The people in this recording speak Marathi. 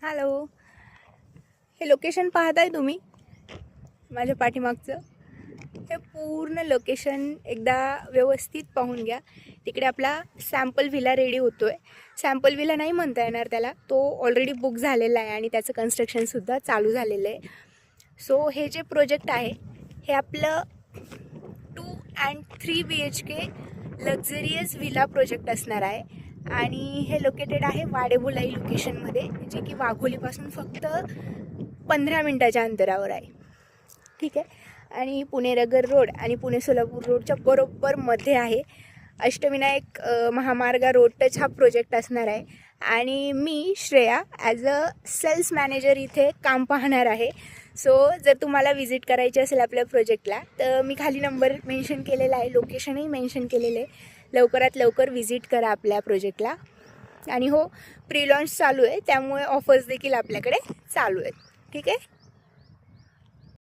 हॅलो, हे लोकेशन पाहताय तुम्ही माझ्या पाठीमागचं? हे पूर्ण लोकेशन एकदा व्यवस्थित पाहून घ्या. तिकडे आपला सॅम्पल व्हिला रेडी होतो आहे. सॅम्पल व्हिला नाही म्हणता येणार त्याला, तो ऑलरेडी बुक झालेला आहे आणि त्याचं कन्स्ट्रक्शनसुद्धा चालू झालेलं आहे. सो हे जे प्रोजेक्ट आहे हे आपलं 2 and 3 BHK luxurious villa project असणार आहे. आणि हे लोकेटेड आहे वाडेबुलाई लोकेशनमध्ये, जे की वाघोलीपासून फक्त 15 मिनटाच्या अंतरावर आहे. ठीक आहे. आणि पुणे-नगर रोड आणि पुणे-सोलापूर रोडच्या बरोबर मध्ये आहे. अष्टविनायक महामार्ग रोड टच हा प्रोजेक्ट असणार आहे. आणि मी Shreya as a sales manager इथे काम पाहणार आहे. सो जर तुम्हाला विजिट करायची असेल आपल्या प्रोजेक्टला तर मी खाली नंबर मेन्शन केलेला आहे, लोकेशनही मेन्शन केलेलं आहे. लवकरात लवकर विजिट करा आपल्या प्रोजेक्टला. आणि हो, प्री लॉन्च चालू आहे, त्यामुळे ऑफर्स देखील आपल्याकडे चालू आहेत. ठीक आहे.